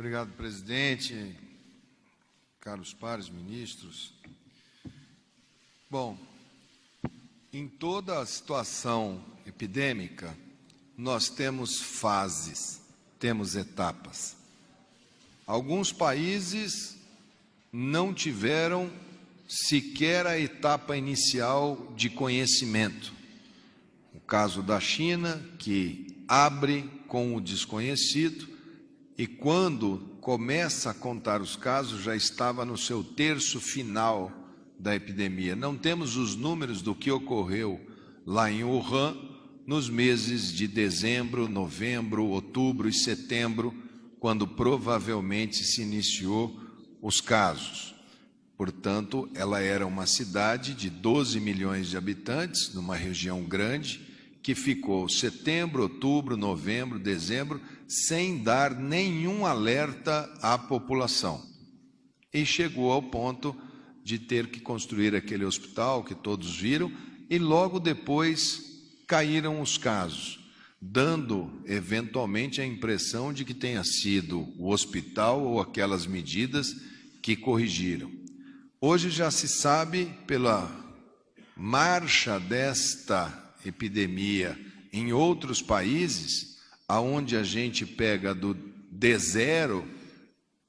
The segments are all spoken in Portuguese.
Obrigado, presidente, caros pares ministros. Bom, em toda a situação epidêmica, nós temos fases, temos etapas. Alguns países não tiveram sequer a etapa inicial de conhecimento. O caso da China, que abre com o desconhecido e, quando começa a contar os casos, já estava no seu terço final da epidemia. Não temos os números do que ocorreu lá em Wuhan nos meses de dezembro, novembro, outubro e setembro, quando provavelmente se iniciou os casos. Portanto, ela era uma cidade de 12 milhões de habitantes, numa região grande, que ficou setembro, outubro, novembro, dezembro, sem dar nenhum alerta à população. E chegou ao ponto de ter que construir aquele hospital que todos viram, e logo depois caíram os casos, dando eventualmente a impressão de que tenha sido o hospital ou aquelas medidas que corrigiram. Hoje já se sabe, pela marcha desta epidemia em outros países, aonde a gente pega do D0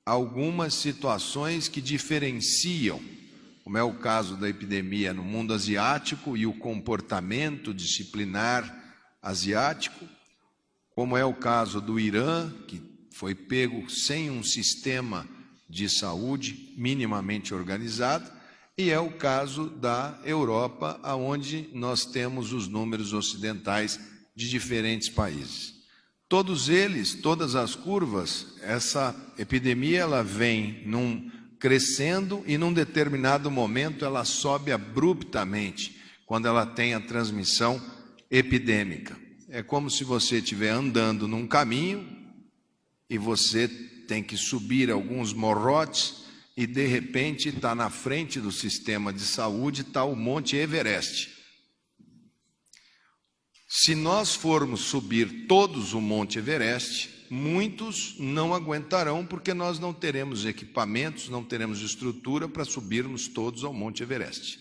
algumas situações que diferenciam, como é o caso da epidemia no mundo asiático e o comportamento disciplinar asiático, como é o caso do Irã, que foi pego sem um sistema de saúde minimamente organizado, e é o caso da Europa, onde nós temos os números ocidentais de diferentes países. Todos eles, todas as curvas, essa epidemia ela vem crescendo e num determinado momento ela sobe abruptamente, quando ela tem a transmissão epidêmica. É como se você estiver andando num caminho e você tem que subir alguns morrotes e, de repente, está na frente do sistema de saúde, está o Monte Everest. Se nós formos subir todos o Monte Everest, muitos não aguentarão, porque nós não teremos equipamentos, não teremos estrutura para subirmos todos ao Monte Everest.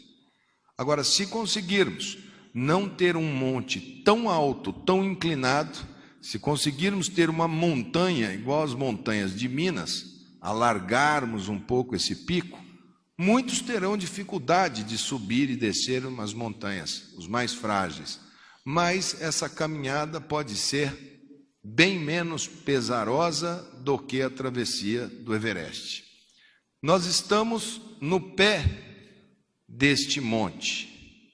Agora, se conseguirmos não ter um monte tão alto, tão inclinado, se conseguirmos ter uma montanha igual às montanhas de Minas, alargarmos um pouco esse pico, muitos terão dificuldade de subir e descer umas montanhas, os mais frágeis. Mas essa caminhada pode ser bem menos pesarosa do que a travessia do Everest. Nós estamos no pé deste monte,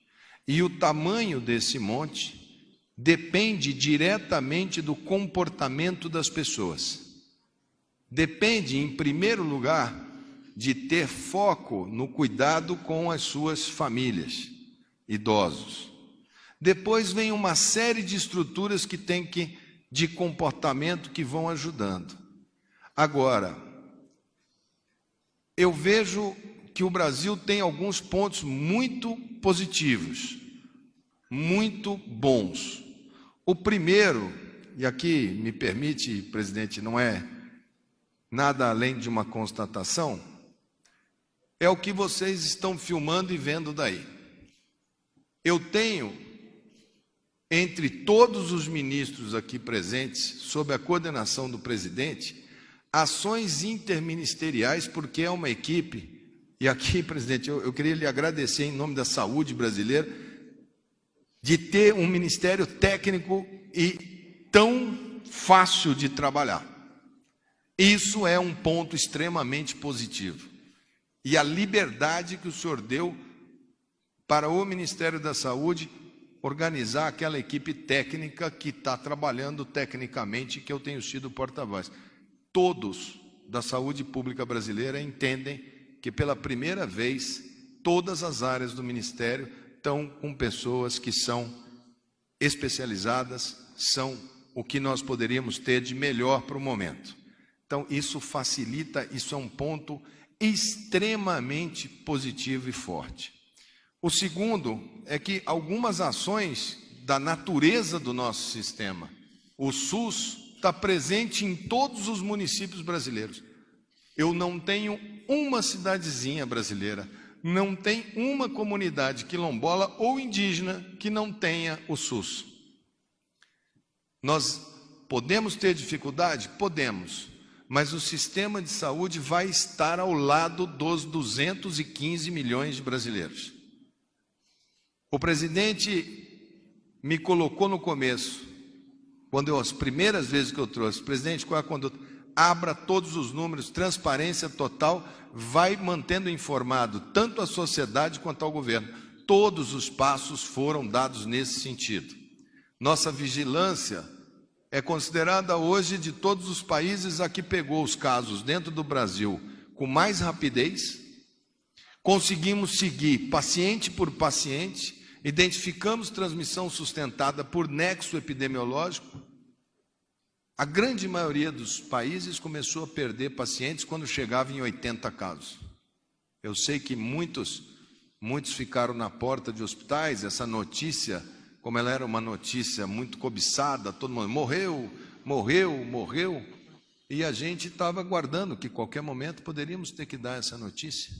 e o tamanho desse monte depende diretamente do comportamento das pessoas. Depende, em primeiro lugar, de ter foco no cuidado com as suas famílias, idosos. Depois vem uma série de estruturas de comportamento que vão ajudando. Agora, eu vejo que o Brasil tem alguns pontos muito positivos, muito bons. O primeiro, e aqui me permite, presidente, não é nada além de uma constatação, é o que vocês estão filmando e vendo daí. Eu tenho, entre todos os ministros aqui presentes, sob a coordenação do presidente, ações interministeriais, porque é uma equipe, e aqui, presidente, eu queria lhe agradecer em nome da saúde brasileira, de ter um ministério técnico e tão fácil de trabalhar. Isso é um ponto extremamente positivo. E a liberdade que o senhor deu para o Ministério da Saúde organizar aquela equipe técnica que está trabalhando tecnicamente, que eu tenho sido porta-voz. Todos da saúde pública brasileira entendem que, pela primeira vez, todas as áreas do Ministério estão com pessoas que são especializadas, são o que nós poderíamos ter de melhor para o momento. Então, isso facilita, isso é um ponto extremamente positivo e forte. O segundo é que algumas ações da natureza do nosso sistema, o SUS está presente em todos os municípios brasileiros. Eu não tenho uma cidadezinha brasileira, não tem uma comunidade quilombola ou indígena que não tenha o SUS. Nós podemos ter dificuldade? Podemos, mas o sistema de saúde vai estar ao lado dos 215 milhões de brasileiros. O presidente me colocou no começo, as primeiras vezes que eu trouxe, presidente, qual é a conduta? Abra todos os números, transparência total, vai mantendo informado tanto a sociedade quanto ao governo. Todos os passos foram dados nesse sentido. Nossa vigilância é considerada hoje, de todos os países, a que pegou os casos dentro do Brasil com mais rapidez. Conseguimos seguir paciente por paciente, identificamos transmissão sustentada por nexo epidemiológico. A grande maioria dos países começou a perder pacientes quando chegava em 80 casos. Eu sei que muitos ficaram na porta de hospitais. Essa notícia, como ela era uma notícia muito cobiçada, todo mundo morreu, e a gente estava aguardando que qualquer momento poderíamos ter que dar essa notícia.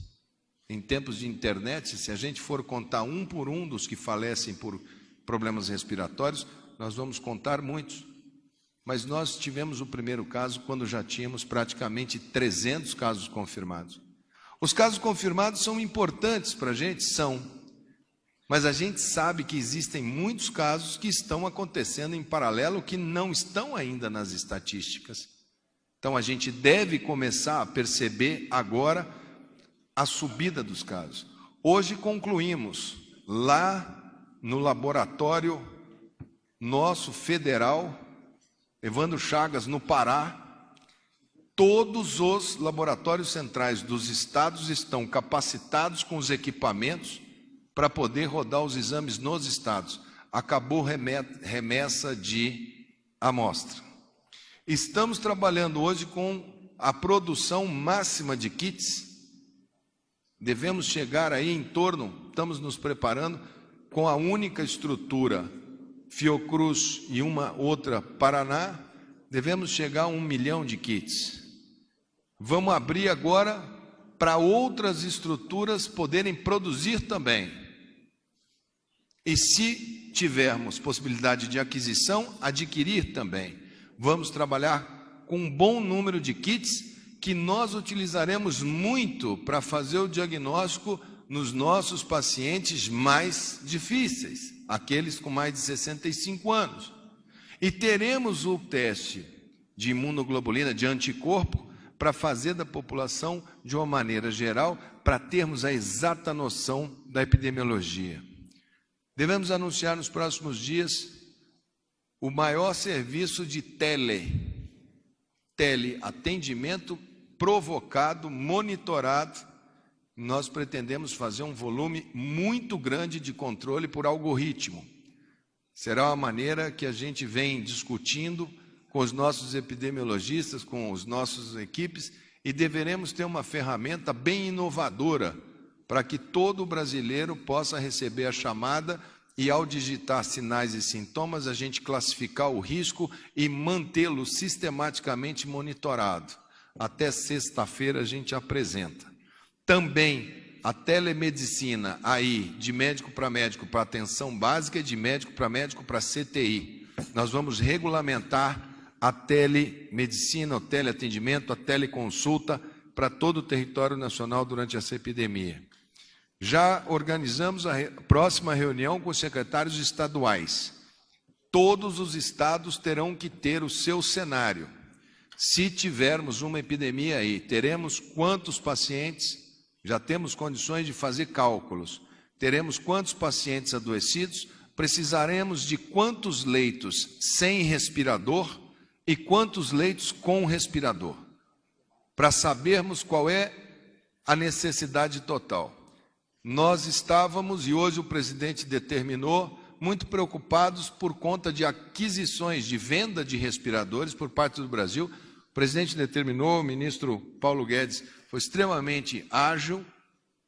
Em tempos de internet, se a gente for contar um por um dos que falecem por problemas respiratórios, nós vamos contar muitos. Mas nós tivemos o primeiro caso quando já tínhamos praticamente 300 casos confirmados. Os casos confirmados são importantes para a gente? São. Mas a gente sabe que existem muitos casos que estão acontecendo em paralelo, que não estão ainda nas estatísticas. Então a gente deve começar a perceber agora a subida dos casos. Hoje concluímos, lá no laboratório nosso federal, Evandro Chagas, no Pará, todos os laboratórios centrais dos estados estão capacitados com os equipamentos para poder rodar os exames nos estados. Acabou remessa de amostra. Estamos trabalhando hoje com a produção máxima de kits. Devemos chegar aí em torno, estamos nos preparando, com a única estrutura Fiocruz e uma outra Paraná, devemos chegar a 1 milhão de kits. Vamos abrir agora para outras estruturas poderem produzir também. E se tivermos possibilidade de aquisição, adquirir também. Vamos trabalhar com um bom número de kits que nós utilizaremos muito para fazer o diagnóstico nos nossos pacientes mais difíceis, aqueles com mais de 65 anos. E teremos o teste de imunoglobulina, de anticorpo, para fazer da população de uma maneira geral, para termos a exata noção da epidemiologia. Devemos anunciar nos próximos dias o maior serviço de teleatendimento provocado, monitorado. Nós pretendemos fazer um volume muito grande de controle por algoritmo. Será uma maneira que a gente vem discutindo com os nossos epidemiologistas, com as nossas equipes, e deveremos ter uma ferramenta bem inovadora para que todo brasileiro possa receber a chamada e, ao digitar sinais e sintomas, a gente classificar o risco e mantê-lo sistematicamente monitorado. Até sexta-feira a gente apresenta. Também a telemedicina aí, de médico para atenção básica e de médico para CTI. Nós vamos regulamentar a telemedicina, o teleatendimento, a teleconsulta para todo o território nacional durante essa epidemia. Já organizamos a próxima reunião com os secretários estaduais. Todos os estados terão que ter o seu cenário. Se tivermos uma epidemia aí, teremos quantos pacientes? Já temos condições de fazer cálculos. Teremos quantos pacientes adoecidos? Precisaremos de quantos leitos sem respirador e quantos leitos com respirador, para sabermos qual é a necessidade total. Nós estávamos, e hoje o presidente determinou, muito preocupados por conta de aquisições, de venda de respiradores por parte do Brasil. O presidente determinou, o ministro Paulo Guedes foi extremamente ágil,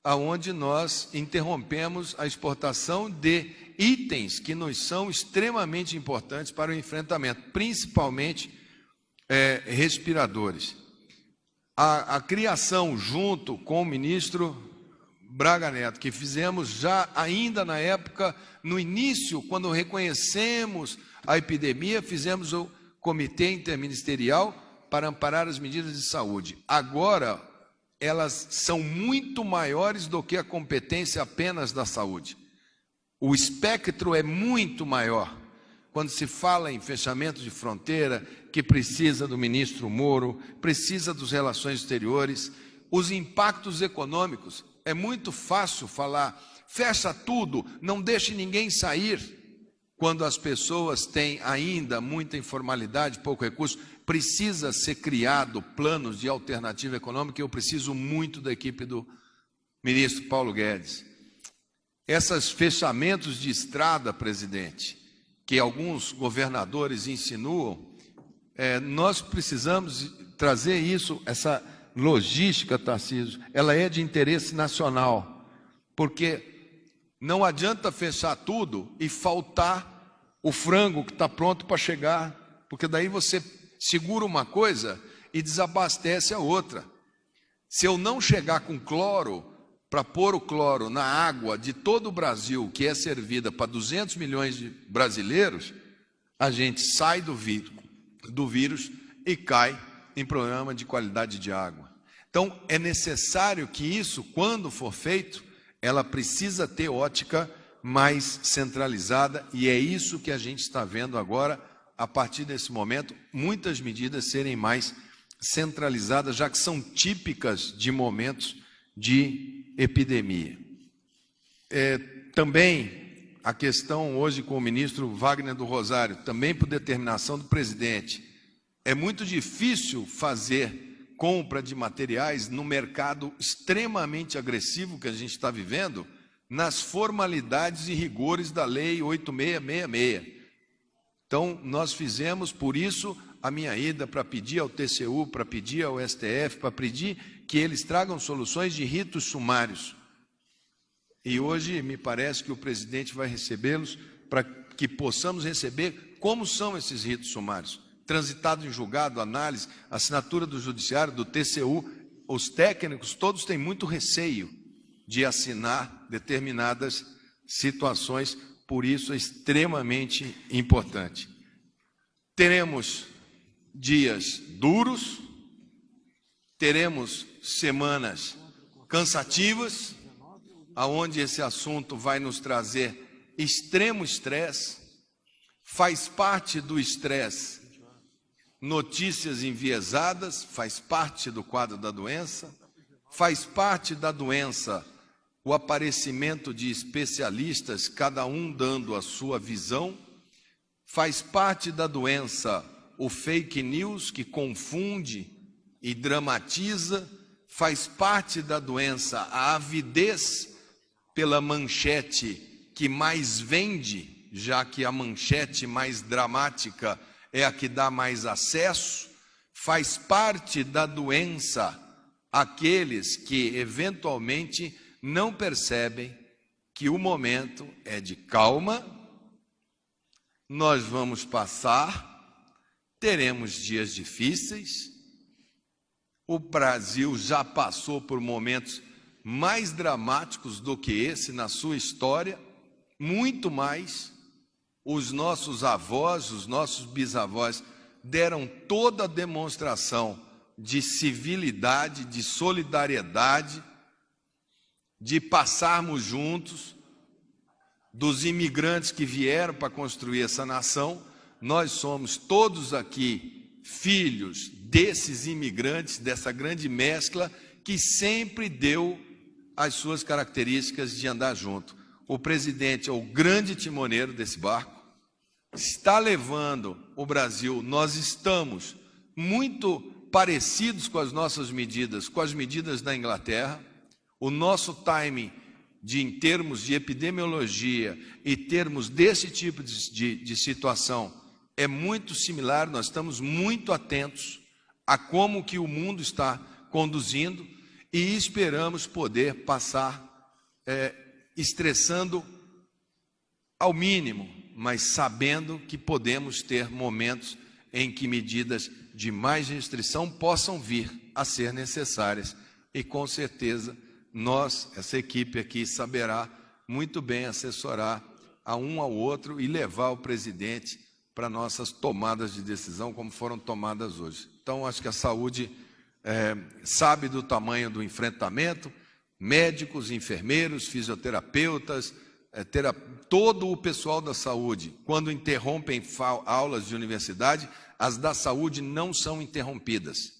aonde nós interrompemos a exportação de itens que nos são extremamente importantes para o enfrentamento, principalmente respiradores. A criação, junto com o ministro Braga Neto, que fizemos já ainda na época, no início, quando reconhecemos a epidemia, fizemos o Comitê Interministerial para amparar as medidas de saúde. Agora, elas são muito maiores do que a competência apenas da saúde. O espectro é muito maior. Quando se fala em fechamento de fronteira, que precisa do ministro Moro, precisa das relações exteriores, os impactos econômicos. É muito fácil falar, fecha tudo, não deixe ninguém sair. Quando as pessoas têm ainda muita informalidade, pouco recurso, precisa ser criado planos de alternativa econômica, e eu preciso muito da equipe do ministro Paulo Guedes. Esses fechamentos de estrada, presidente, que alguns governadores insinuam, nós precisamos trazer isso, essa logística, Tarcísio, ela é de interesse nacional, porque não adianta fechar tudo e faltar o frango que está pronto para chegar, porque daí você segura uma coisa e desabastece a outra. Se eu não chegar com cloro, para pôr o cloro na água de todo o Brasil, que é servida para 200 milhões de brasileiros, a gente sai do vírus e cai em problema de qualidade de água. Então, é necessário que isso, quando for feito, ela precisa ter ótica mais centralizada, e é isso que a gente está vendo agora, a partir desse momento, muitas medidas serem mais centralizadas, já que são típicas de momentos de epidemia. Também a questão hoje com o ministro Wagner do Rosário, também por determinação do presidente, é muito difícil fazer compra de materiais no mercado extremamente agressivo que a gente está vivendo, nas formalidades e rigores da Lei 8666. Então, nós fizemos, por isso, a minha ida para pedir ao TCU, para pedir ao STF, para pedir que eles tragam soluções de ritos sumários. E hoje me parece que o presidente vai recebê-los para que possamos receber como são esses ritos sumários. Transitado em julgado, análise, assinatura do judiciário, do TCU, os técnicos todos têm muito receio de assinar determinadas situações, por isso é extremamente importante. Teremos dias duros, teremos semanas cansativas, aonde esse assunto vai nos trazer extremo estresse. Faz parte do estresse notícias enviesadas, faz parte do quadro da doença, faz parte da doença o aparecimento de especialistas, cada um dando a sua visão, faz parte da doença o fake news que confunde e dramatiza, faz parte da doença a avidez pela manchete que mais vende, já que a manchete mais dramática é a que dá mais acesso, faz parte da doença aqueles que eventualmente não percebem que o momento é de calma, nós vamos passar, teremos dias difíceis, o Brasil já passou por momentos mais dramáticos do que esse na sua história, muito mais. Os nossos avós, os nossos bisavós deram toda a demonstração de civilidade, de solidariedade, de passarmos juntos, dos imigrantes que vieram para construir essa nação. Nós somos todos aqui filhos desses imigrantes, dessa grande mescla que sempre deu as suas características de andar junto. O presidente é o grande timoneiro desse barco, está levando o Brasil, nós estamos muito parecidos com as nossas medidas, com as medidas da Inglaterra. O nosso timing em termos de epidemiologia e termos desse tipo de situação é muito similar. Nós estamos muito atentos a como que o mundo está conduzindo e esperamos poder passar estressando ao mínimo, mas sabendo que podemos ter momentos em que medidas de mais restrição possam vir a ser necessárias. E, com certeza, essa equipe aqui, saberá muito bem assessorar a um ao outro e levar o presidente para nossas tomadas de decisão, como foram tomadas hoje. Então, acho que a saúde sabe do tamanho do enfrentamento, médicos, enfermeiros, fisioterapeutas, todo o pessoal da saúde, quando interrompem aulas de universidade, as da saúde não são interrompidas.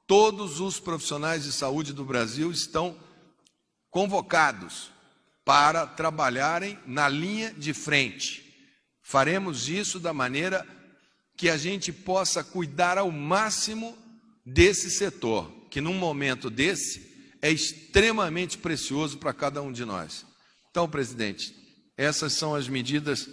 Todos os profissionais de saúde do Brasil estão convocados para trabalharem na linha de frente. Faremos isso da maneira que a gente possa cuidar ao máximo desse setor, que num momento desse é extremamente precioso para cada um de nós. Então, presidente, essas são as medidas,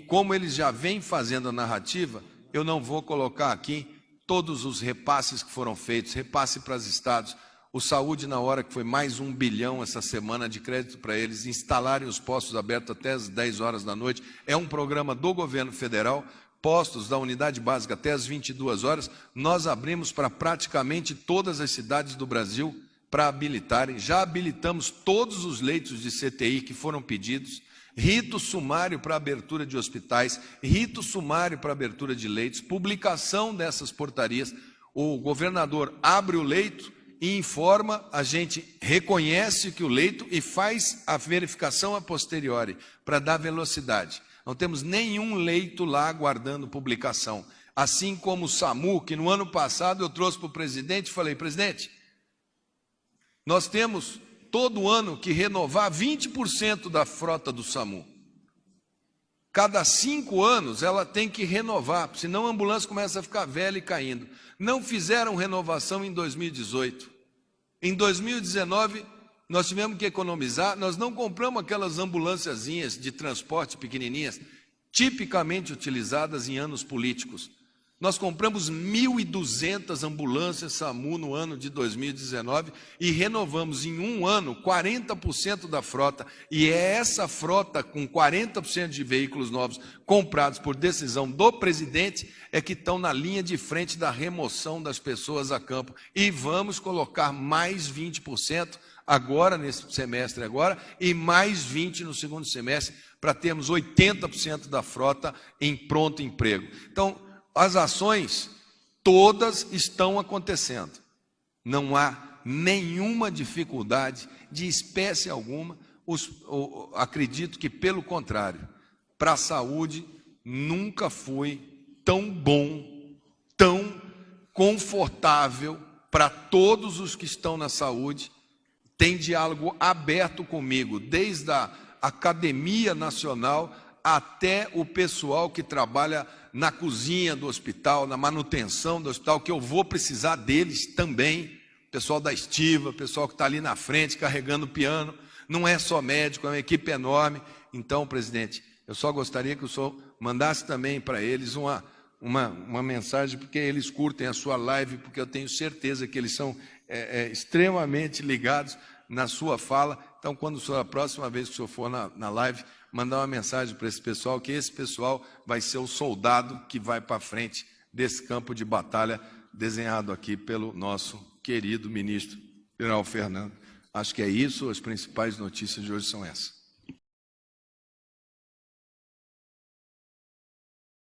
como eles já vêm fazendo a narrativa, eu não vou colocar aqui todos os repasses que foram feitos, repasse para os estados, o Saúde na hora que foi mais 1 bilhão essa semana de crédito para eles instalarem os postos abertos até as 10 horas da noite, é um programa do governo federal, postos da unidade básica até as 22 horas, nós abrimos para praticamente todas as cidades do Brasil para habilitarem, já habilitamos todos os leitos de CTI que foram pedidos, rito sumário para abertura de hospitais, rito sumário para abertura de leitos, publicação dessas portarias, o governador abre o leito e informa, a gente reconhece que o leito e faz a verificação a posteriori para dar velocidade. Não temos nenhum leito lá aguardando publicação. Assim como o SAMU, que no ano passado eu trouxe para o presidente e falei, presidente, nós temos todo ano que renovar 20% da frota do SAMU. Cada 5 anos ela tem que renovar, senão a ambulância começa a ficar velha e caindo. Não fizeram renovação em 2018. Em 2019, nós tivemos que economizar, nós não compramos aquelas ambulânciazinhas de transporte pequenininhas, tipicamente utilizadas em anos políticos. Nós compramos 1.200 ambulâncias SAMU no ano de 2019 e renovamos em um ano 40% da frota. E é essa frota com 40% de veículos novos comprados por decisão do presidente é que estão na linha de frente da remoção das pessoas a campo. E vamos colocar mais 20% agora, nesse semestre agora, e mais 20% no segundo semestre, para termos 80% da frota em pronto emprego. Então, as ações todas estão acontecendo. Não há nenhuma dificuldade de espécie alguma. Acredito que, pelo contrário, para a saúde nunca foi tão bom, tão confortável para todos os que estão na saúde. Tem diálogo aberto comigo, desde a Academia Nacional até o pessoal que trabalha na cozinha do hospital, na manutenção do hospital, que eu vou precisar deles também, pessoal da estiva, pessoal que está ali na frente carregando o piano, não é só médico, é uma equipe enorme. Então, presidente, eu só gostaria que o senhor mandasse também para eles uma mensagem, porque eles curtem a sua live, porque eu tenho certeza que eles são extremamente ligados na sua fala. Então, quando a próxima vez que o senhor for na live, mandar uma mensagem para esse pessoal, que esse pessoal vai ser o soldado que vai para frente desse campo de batalha desenhado aqui pelo nosso querido ministro General Fernando. Acho que é isso, as principais notícias de hoje são essas.